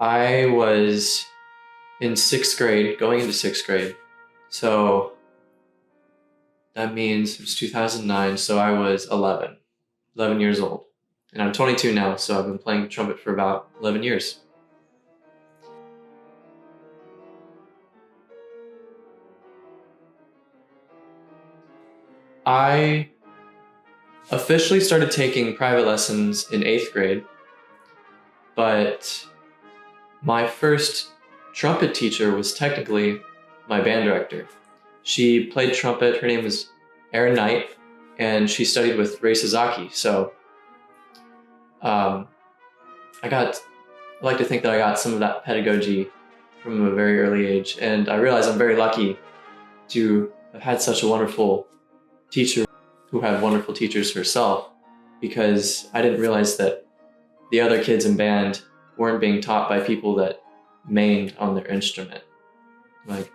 I was in 6th grade, going into 6th grade. So that means it was 2009, so I was 11 years old. And I'm 22 now, so I've been playing trumpet for about 11 years. I officially started taking private lessons in 8th grade, but my first trumpet teacher was technically my band director. She played trumpet. Her name was Erin Knight, and she studied with Ray Sasaki. So I like to think that I got some of that pedagogy from a very early age, and I realize I'm very lucky to have had such a wonderful teacher who had wonderful teachers herself, because I didn't realize that the other kids in band weren't being taught by people that mained on their instrument. Like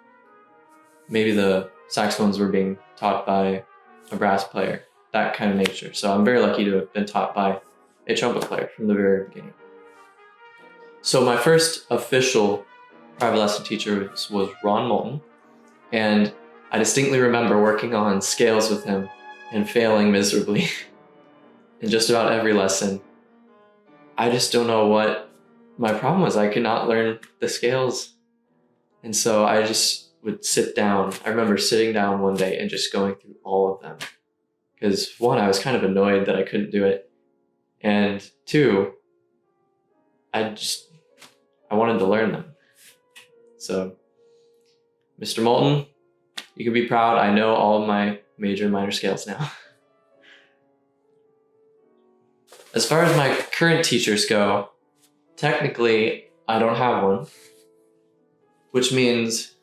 maybe the saxophones were being taught by a brass player, that kind of nature. So I'm very lucky to have been taught by a trumpet player from the very beginning. So my first official private lesson teacher was Ron Moulton, and I distinctly remember working on scales with him and failing miserably in just about every lesson. I just don't know what my problem was. I could not learn the scales. And so I just would sit down. I remember sitting down one day and just going through all of them. Because one, I was kind of annoyed that I couldn't do it. And two, I wanted to learn them. So, Mr. Moulton, you can be proud. I know all of my major and minor scales now. As far as my current teachers go, technically, I don't have one, which means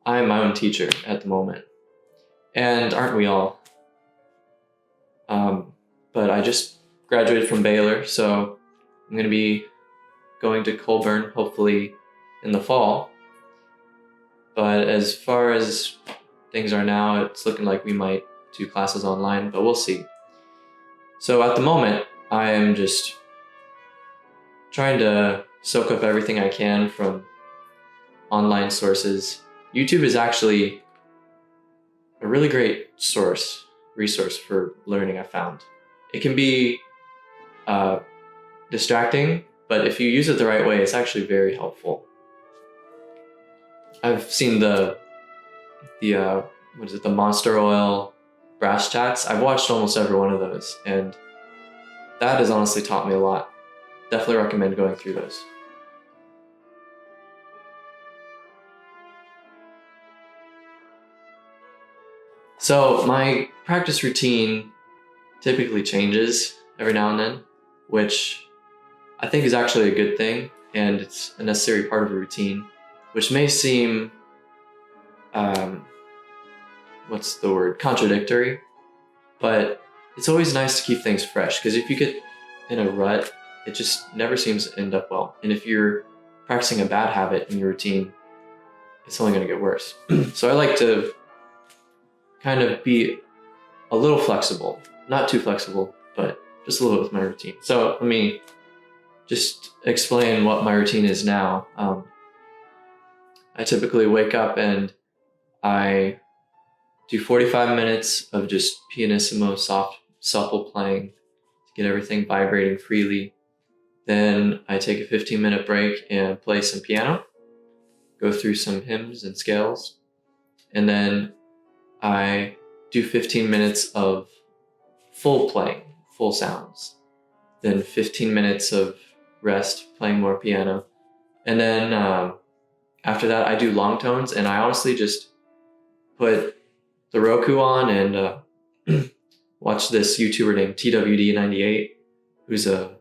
I am my own teacher at the moment. And aren't we all? But I just graduated from Baylor, so I'm going to be going to Colburn, hopefully in the fall. But as far as things are now, it's looking like we might do classes online, but we'll see. So at the moment, I am just trying to soak up everything I can from online sources. YouTube is actually a really great resource for learning, I found. It can be distracting, but if you use it the right way, it's actually very helpful. I've seen the Monster Oil brass chats. I've watched almost every one of those, and that has honestly taught me a lot. Definitely recommend going through those. So my practice routine typically changes every now and then, which I think is actually a good thing, and it's a necessary part of a routine, which may seem, contradictory, but it's always nice to keep things fresh, because if you get in a rut, it just never seems to end up well. And if you're practicing a bad habit in your routine, it's only going to get worse. So I like to kind of be a little flexible, not too flexible, but just a little bit with my routine. So let me just explain what my routine is now. I typically wake up and I do 45 minutes of just pianissimo, soft, supple playing to get everything vibrating freely. Then I take a 15-minute break and play some piano, go through some hymns and scales, and then I do 15 minutes of full playing, full sounds, then 15 minutes of rest, playing more piano, and then after that I do long tones, and I honestly just put the Roku on and watch this YouTuber named TWD98, who's a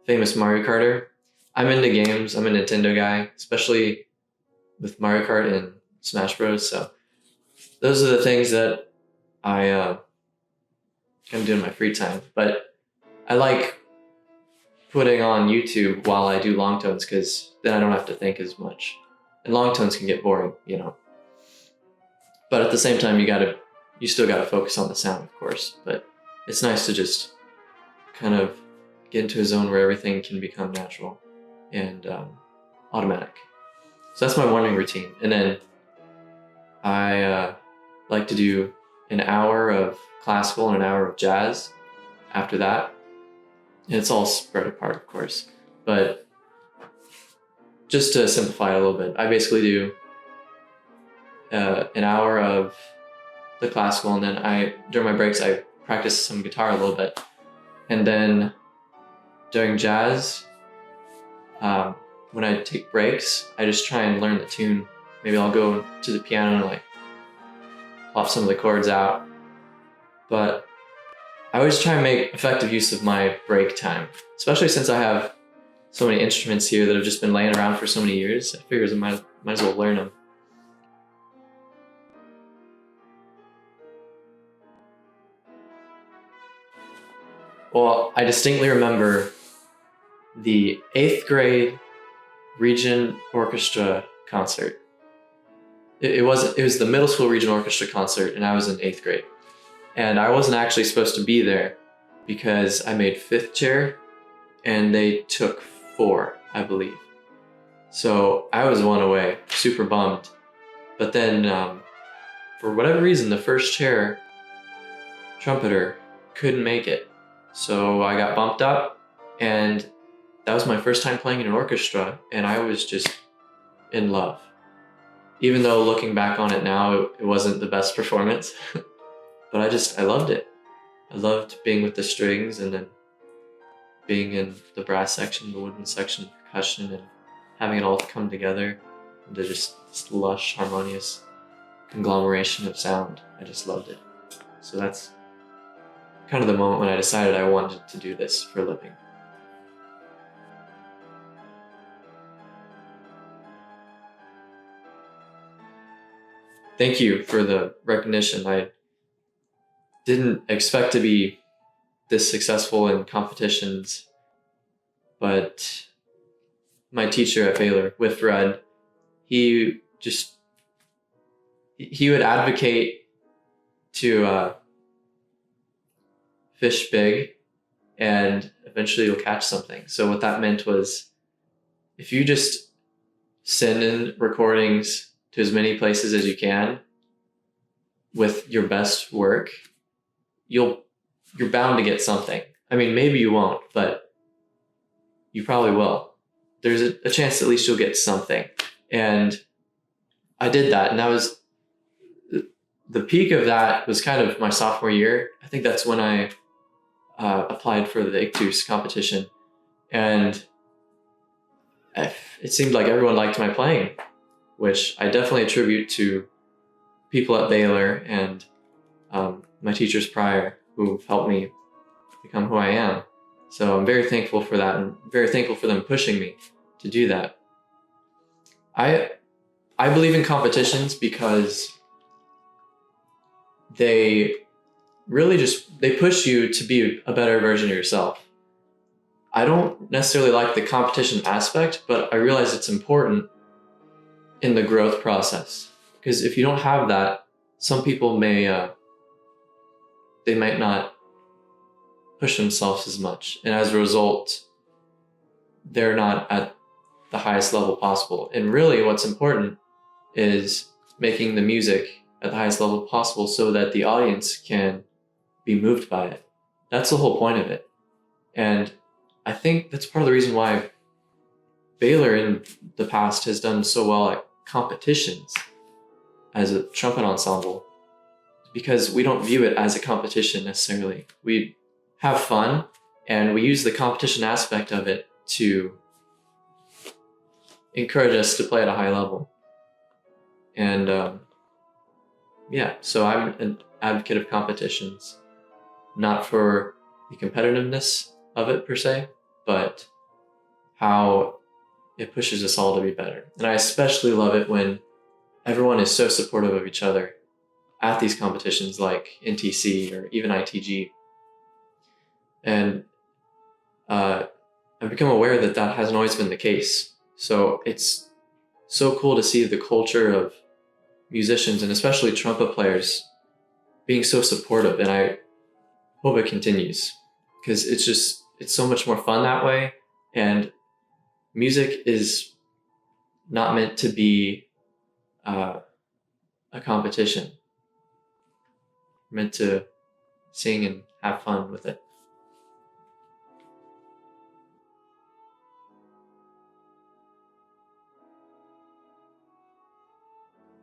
famous Mario Karter. I'm into games. I'm a Nintendo guy, especially with Mario Kart and Smash Bros. So those are the things that I kind of do in my free time. But I like putting on YouTube while I do long tones, because then I don't have to think as much. And long tones can get boring, you know. But at the same time, you still gotta focus on the sound, of course. But it's nice to just kind of get into a zone where everything can become natural. and automatic. So that's my morning routine. And then I like to do an hour of classical and an hour of jazz after that. And it's all spread apart, of course. But just to simplify it a little bit, I basically do an hour of the classical, and then during my breaks, I practice some guitar a little bit. And then during jazz, when I take breaks, I just try and learn the tune. Maybe I'll go to the piano and like plop some of the chords out. But I always try and make effective use of my break time, especially since I have so many instruments here that have just been laying around for so many years. I figure I might as well learn them. Well, I distinctly remember the 8th grade region orchestra concert. It was the middle school region orchestra concert, and I was in 8th grade. And I wasn't actually supposed to be there because I made 5th chair and they took 4, I believe. So I was one away, super bummed. But then for whatever reason, the 1st chair trumpeter couldn't make it. So I got bumped up, and that was my first time playing in an orchestra, and I was just in love. Even though looking back on it now, it wasn't the best performance. But I loved it. I loved being with the strings and then being in the brass section, the wooden section, percussion, and having it all come together into just this lush, harmonious conglomeration of sound. I just loved it. So that's kind of the moment when I decided I wanted to do this for a living. Thank you for the recognition. I didn't expect to be this successful in competitions, but my teacher at Baylor, with Red, he would advocate to fish big and eventually you'll catch something. So what that meant was, if you just send in recordings to as many places as you can with your best work, you're bound to get something. I mean, maybe you won't, but you probably will. There's a chance at least you'll get something. And I did that, and that was the peak of that was kind of my sophomore year. I think that's when I applied for the Tkach competition, and it seemed like everyone liked my playing, which I definitely attribute to people at Baylor and my teachers prior who've helped me become who I am. So I'm very thankful for that, and very thankful for them pushing me to do that. I believe in competitions because they really they push you to be a better version of yourself. I don't necessarily like the competition aspect, but I realize it's important in the growth process. Because if you don't have that, some people they might not push themselves as much. And as a result, they're not at the highest level possible. And really what's important is making the music at the highest level possible so that the audience can be moved by it. That's the whole point of it. And I think that's part of the reason why Baylor in the past has done so well at competitions as a trumpet ensemble, because we don't view it as a competition necessarily. We have fun, and we use the competition aspect of it to encourage us to play at a high level. And yeah, so I'm an advocate of competitions, not for the competitiveness of it per se, but how it pushes us all to be better. And I especially love it when everyone is so supportive of each other at these competitions like NTC or even ITG. And I've become aware that that hasn't always been the case. So it's so cool to see the culture of musicians, and especially trumpet players, being so supportive. And I hope it continues, because it's so much more fun that way. And music is not meant to be a competition. We're meant to sing and have fun with it.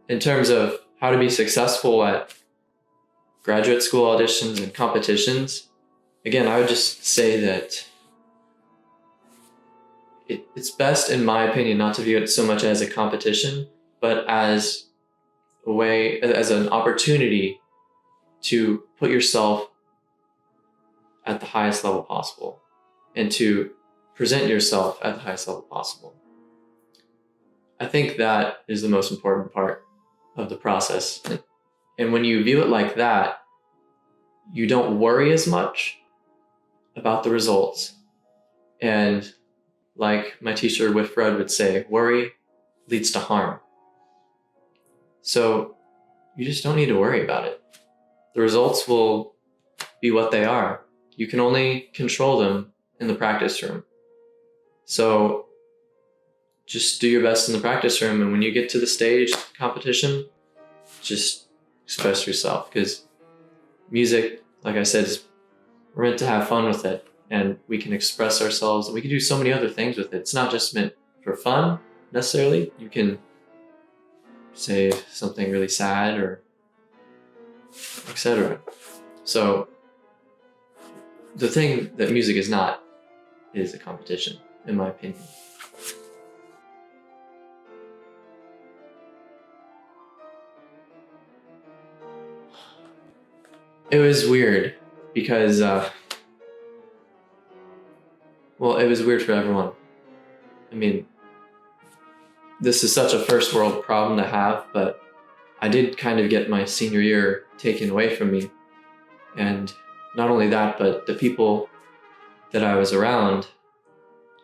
In terms of how to be successful at graduate school auditions and competitions, again, I would just say that it's best, in my opinion, not to view it so much as a competition, but as a way, as an opportunity to put yourself at the highest level possible and to present yourself at the highest level possible. I think that is the most important part of the process. And when you view it like that, you don't worry as much about the results. And like my teacher Whitfred would say, worry leads to harm. So you just don't need to worry about it. The results will be what they are. You can only control them in the practice room. So just do your best in the practice room, and when you get to the stage competition, just express yourself, because music, like I said, we're meant to have fun with it, and we can express ourselves, and we can do so many other things with it. It's not just meant for fun necessarily. You can say something really sad or etc. So the thing that music is not is a competition, in my opinion. It was weird because, it was weird for everyone. I mean, this is such a first world problem to have, but I did kind of get my senior year taken away from me. And not only that, but the people that I was around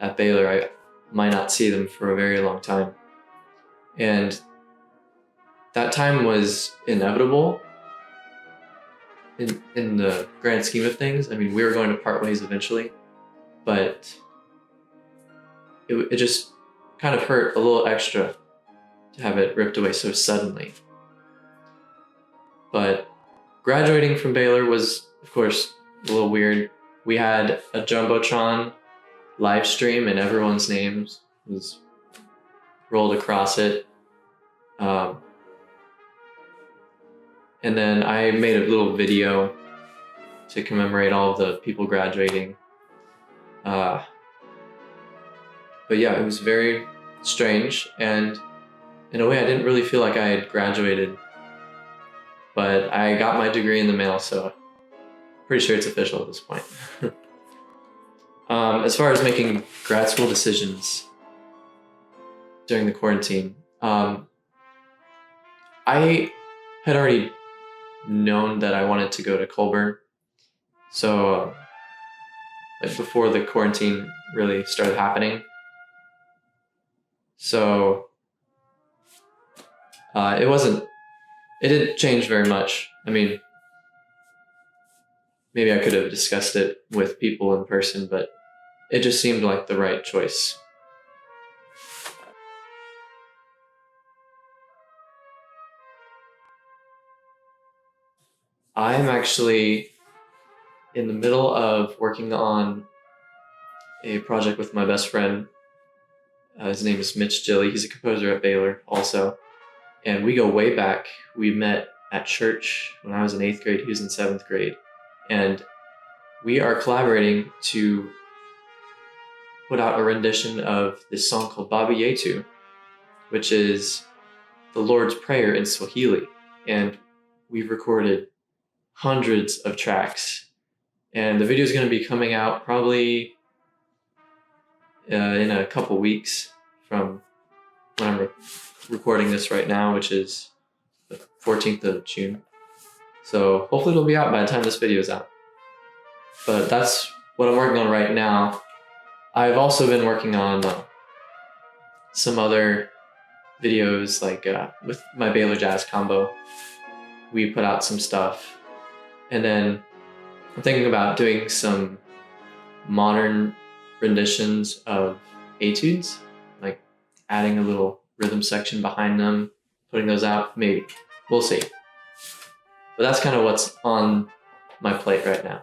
at Baylor, I might not see them for a very long time. And that time was inevitable in the grand scheme of things. I mean, we were going to part ways eventually, but it just kind of hurt a little extra to have it ripped away so suddenly. But graduating from Baylor was, of course, a little weird. We had a Jumbotron live stream and everyone's names was rolled across it. And then I made a little video to commemorate all of the people graduating. But yeah, it was very strange, and in a way I didn't really feel like I had graduated, but I got my degree in the mail, so I'm pretty sure it's official at this point. As far as making grad school decisions during the quarantine, I had already known that I wanted to go to Colburn. So before the quarantine really started happening. So it didn't change very much. I mean, maybe I could have discussed it with people in person, but it just seemed like the right choice. I'm actually in the middle of working on a project with my best friend. His name is Mitch Gilly. He's a composer at Baylor also. And we go way back. We met at church when I was in 8th grade. He was in 7th grade. And we are collaborating to put out a rendition of this song called Baba Yetu, which is the Lord's Prayer in Swahili. And we've recorded hundreds of tracks. And the video is going to be coming out probably in a couple weeks from when I'm recording this right now, which is the 14th of June. So hopefully it'll be out by the time this video is out. But that's what I'm working on right now. I've also been working on some other videos, like with my Baylor Jazz combo. We put out some stuff. And then I'm thinking about doing some modern renditions of etudes, like adding a little rhythm section behind them, putting those out, maybe. We'll see. But that's kind of what's on my plate right now.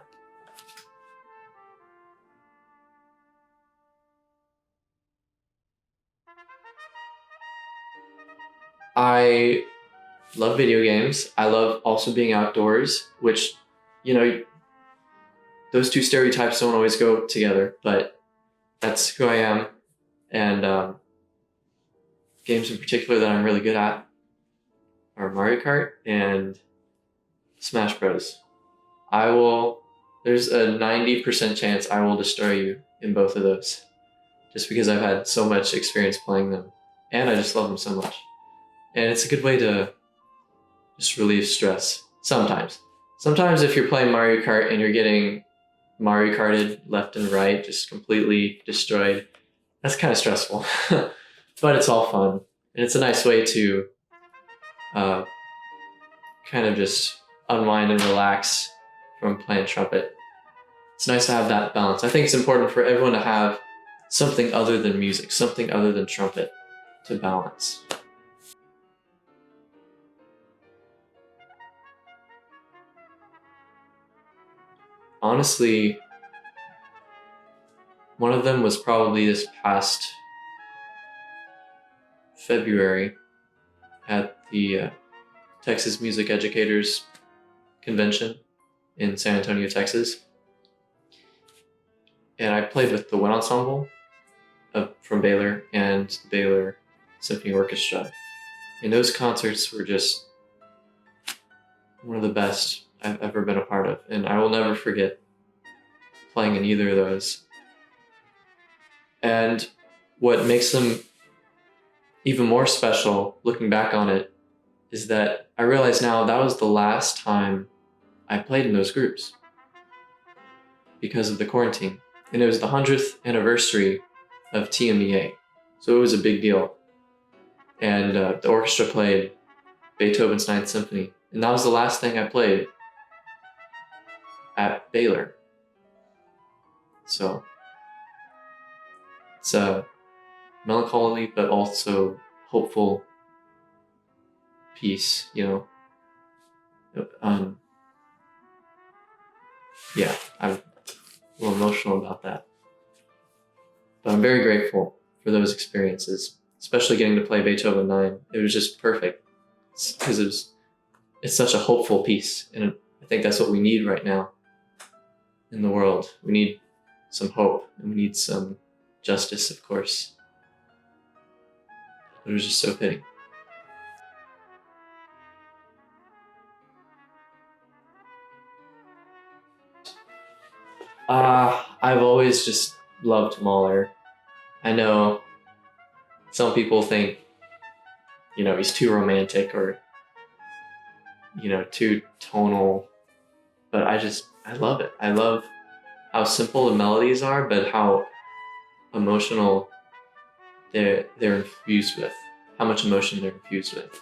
I love video games. I love also being outdoors, which, you know, those two stereotypes don't always go together, but that's who I am. And games in particular that I'm really good at are Mario Kart and Smash Bros. There's a 90% chance I will destroy you in both of those, just because I've had so much experience playing them, and I just love them so much. And it's a good way to just relieve stress. Sometimes if you're playing Mario Kart and you're getting Mario Karted left and right, just completely destroyed, that's kind of stressful. But it's all fun, and it's a nice way to kind of just unwind and relax from playing trumpet. It's nice to have that balance. I think it's important for everyone to have something other than music, something other than trumpet to balance. Honestly, one of them was probably this past February at the Texas Music Educators Convention in San Antonio, Texas. And I played with the wind ensemble from Baylor and the Baylor Symphony Orchestra. And those concerts were just one of the best I've ever been a part of. And I will never forget playing in either of those. And what makes them even more special, looking back on it, is that I realize now that was the last time I played in those groups because of the quarantine. And it was the 100th anniversary of TMEA. So it was a big deal. And the orchestra played Beethoven's Ninth Symphony. And that was the last thing I played at Baylor. So it's a melancholy but also hopeful piece, you know. Yeah, I'm a little emotional about that. But I'm very grateful for those experiences, especially getting to play Beethoven 9. It was just perfect because it's such a hopeful piece. And I think that's what we need right now in the world. We need some hope, and we need some justice, of course. It was just so fitting. I've always just loved Mahler. I know some people think, you know, he's too romantic or, you know, too tonal, but I love it. I love how simple the melodies are, but how emotional they're infused with, how much emotion they're infused with.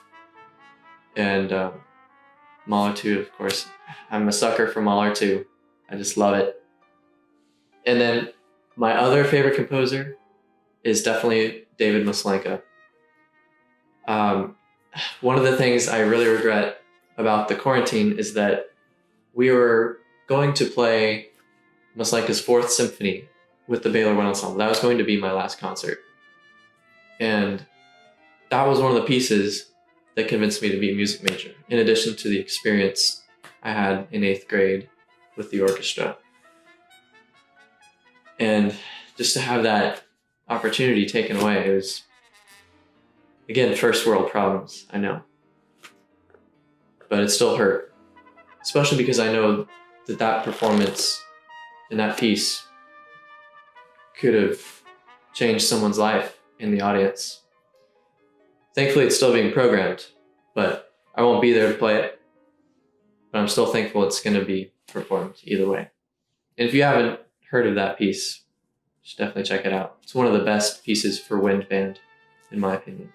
And Mahler too, of course. I'm a sucker for Mahler too. I just love it. And then my other favorite composer is definitely David Maslenka. One of the things I really regret about the quarantine is that we were going to play Maslenka's Fourth Symphony with the Baylor Wind Ensemble. That was going to be my last concert. And that was one of the pieces that convinced me to be a music major, in addition to the experience I had in 8th grade with the orchestra. And just to have that opportunity taken away, it was, again, first world problems, I know. But it still hurt, especially because I know that that performance and that piece could have changed someone's life in the audience. Thankfully, it's still being programmed, but I won't be there to play it. But I'm still thankful it's going to be performed either way. And if you haven't heard of that piece, you should definitely check it out. It's one of the best pieces for wind band, in my opinion.